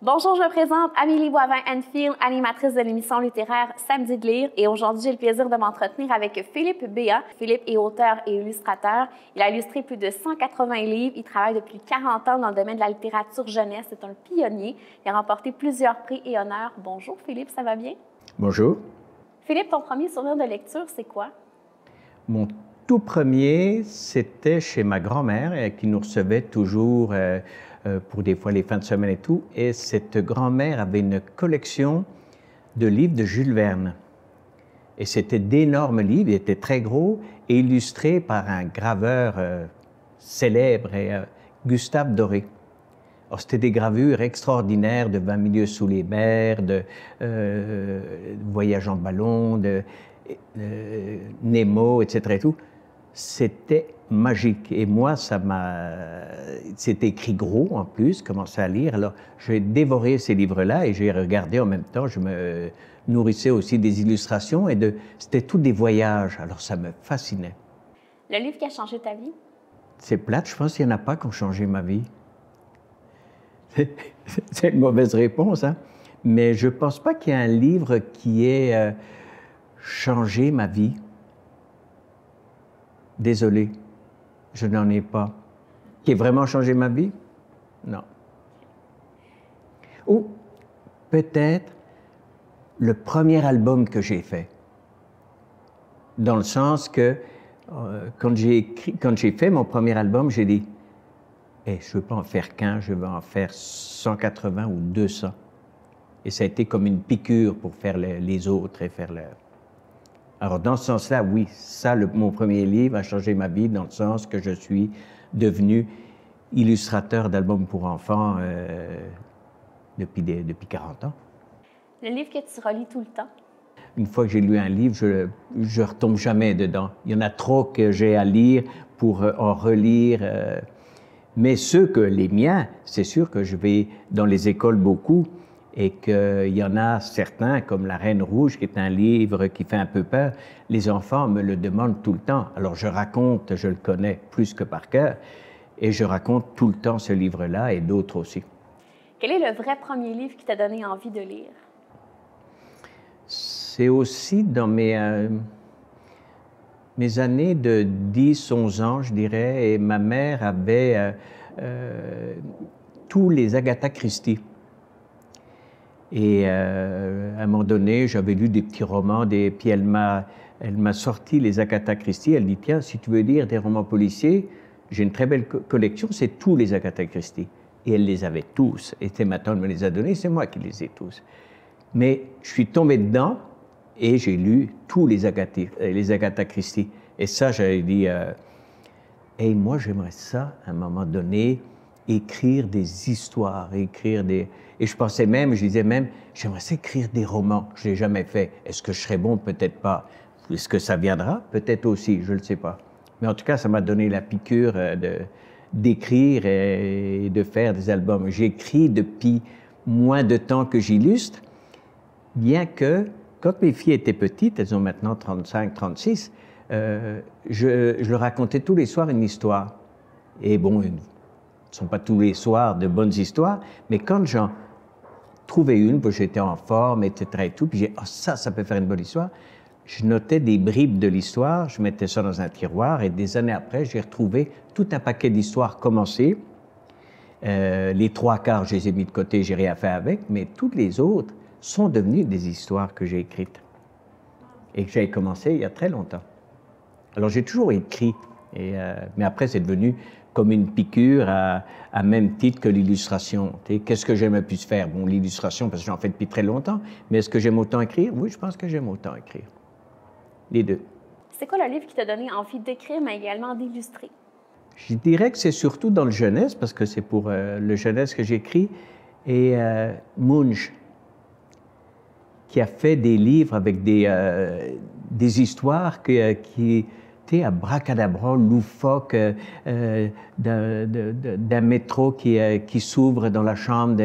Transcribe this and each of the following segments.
Bonjour, je me présente Amélie Boivin-Enfield, animatrice de l'émission littéraire Samedi de lire. Et aujourd'hui, j'ai le plaisir de m'entretenir avec Philippe Béat. Philippe est auteur et illustrateur. Il a illustré plus de 180 livres. Il travaille depuis 40 ans dans le domaine de la littérature jeunesse. C'est un pionnier. Il a remporté plusieurs prix et honneurs. Bonjour Philippe, ça va bien? Bonjour. Philippe, ton premier souvenir de lecture, c'est quoi? Mon tout premier, c'était chez ma grand-mère qui nous recevait toujours pour des fois les fins de semaine et tout. Et cette grand-mère avait une collection de livres de Jules Verne. Et c'était d'énormes livres, ils étaient très gros et illustrés par un graveur célèbre, Gustave Doré. Alors, c'était des gravures extraordinaires de 20 milieux sous les mers, de Voyage en ballon, de Nemo, etc. Et tout. C'était magique. Et moi, c'était écrit gros en plus, je commençais à lire. Alors, j'ai dévoré ces livres-là et j'ai regardé en même temps. Je me nourrissais aussi des illustrations c'était tous des voyages. Alors, ça me fascinait. Le livre qui a changé ta vie? C'est plate, je pense qu'il n'y en a pas qui ont changé ma vie. C'est une mauvaise réponse, hein? Mais je ne pense pas qu'il y ait un livre qui ait changé ma vie. Désolé, je n'en ai pas. Qui ait vraiment changé ma vie? Non. Ou peut-être le premier album que j'ai fait. Dans le sens que quand j'ai fait mon premier album, j'ai dit je ne veux pas en faire qu'un, je veux en faire 180 ou 200. Et ça a été comme une piqûre pour faire les autres et faire le... Alors, dans ce sens-là, oui, mon premier livre a changé ma vie dans le sens que je suis devenu illustrateur d'albums pour enfants depuis 40 ans. Le livre que tu relis tout le temps? Une fois que j'ai lu un livre, je ne retombe jamais dedans. Il y en a trop que j'ai à lire pour en relire. Mais les miens, c'est sûr que je vais dans les écoles beaucoup et qu'il y en a certains, comme La Reine Rouge, qui est un livre qui fait un peu peur. Les enfants me le demandent tout le temps. Alors je raconte, je le connais plus que par cœur, et je raconte tout le temps ce livre-là et d'autres aussi. Quel est le vrai premier livre qui t'a donné envie de lire? C'est aussi dans mes années de 10-11 ans, je dirais, et ma mère avait tous les Agatha Christie. Et à un moment donné, j'avais lu des petits romans, puis elle m'a sorti les Agatha Christie. Elle dit, tiens, si tu veux lire des romans policiers, j'ai une très belle collection, c'est tous les Agatha Christie. Et elle les avait tous. Et maintenant, elle me les a donnés, c'est moi qui les ai tous. Mais je suis tombé dedans et j'ai lu tous les Agatha Christie. Et ça, j'avais dit, moi, j'aimerais ça, à un moment donné, écrire des histoires, Et je pensais même, je disais même, j'aimerais ça écrire des romans. Je ne l'ai jamais fait. Est-ce que je serais bon? Peut-être pas. Est-ce que ça viendra? Peut-être aussi, je ne le sais pas. Mais en tout cas, ça m'a donné la piqûre d'écrire et de faire des albums. J'écris depuis moins de temps que j'illustre, bien que, quand mes filles étaient petites, elles ont maintenant 35, 36, je leur racontais tous les soirs une histoire. Et bon, ce ne sont pas tous les soirs de bonnes histoires, mais quand j'en trouvais une, puis j'étais en forme, etc. et tout, puis j'ai ça peut faire une bonne histoire, je notais des bribes de l'histoire, je mettais ça dans un tiroir, et des années après, j'ai retrouvé tout un paquet d'histoires commencées. Les 3/4, je les ai mis de côté, j'ai rien fait avec, mais toutes les autres sont devenues des histoires que j'ai écrites et que j'ai commencé il y a très longtemps. Alors, j'ai toujours écrit, mais après, c'est devenu comme une piqûre à même titre que l'illustration. Qu'est-ce que j'aime le plus faire? Bon, l'illustration, parce que j'en fais depuis très longtemps, mais est-ce que j'aime autant écrire? Oui, je pense que j'aime autant écrire. Les deux. C'est quoi le livre qui t'a donné envie d'écrire, mais également d'illustrer? Je dirais que c'est surtout dans le jeunesse, parce que c'est pour le jeunesse que j'écris, et Munch, qui a fait des livres avec des histoires qui étaient abracadabra, loufoques, d'un métro qui s'ouvre dans la chambre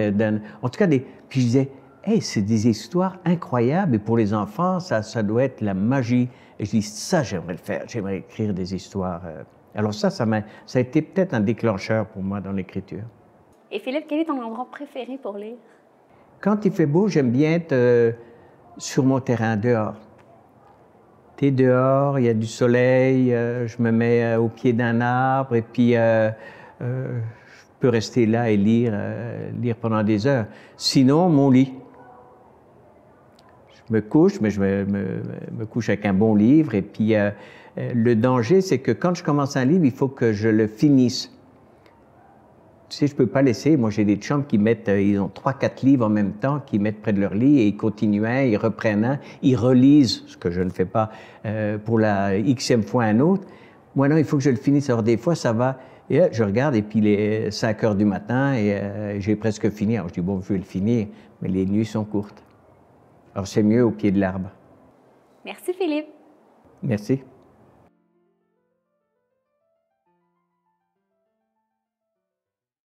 en tout cas, puis je disais, hey, c'est des histoires incroyables, et pour les enfants, ça doit être la magie. Et je dis, ça, j'aimerais le faire, j'aimerais écrire des histoires. Alors ça a été peut-être un déclencheur pour moi dans l'écriture. Et Philippe, quel est ton endroit préféré pour lire? Quand il fait beau, j'aime bien être sur mon terrain, dehors. Tu es dehors, il y a du soleil, je me mets au pied d'un arbre et puis je peux rester là et lire pendant des heures. Sinon, mon lit. Je me couche, mais je me couche avec un bon livre. Et puis, le danger, c'est que quand je commence un livre, il faut que je le finisse. Tu sais, je ne peux pas laisser. Moi, j'ai des chums qui mettent, ils ont 3-4 livres en même temps, qui mettent près de leur lit et ils continuent un, ils reprennent un, ils relisent, ce que je ne fais pas pour la xème fois un autre. Moi, non, il faut que je le finisse. Alors, des fois, ça va. Et là, je regarde, et puis il est 5 heures du matin et j'ai presque fini. Alors, je dis, bon, je vais le finir, mais les nuits sont courtes. Alors, c'est mieux au pied de l'arbre. Merci, Philippe. Merci.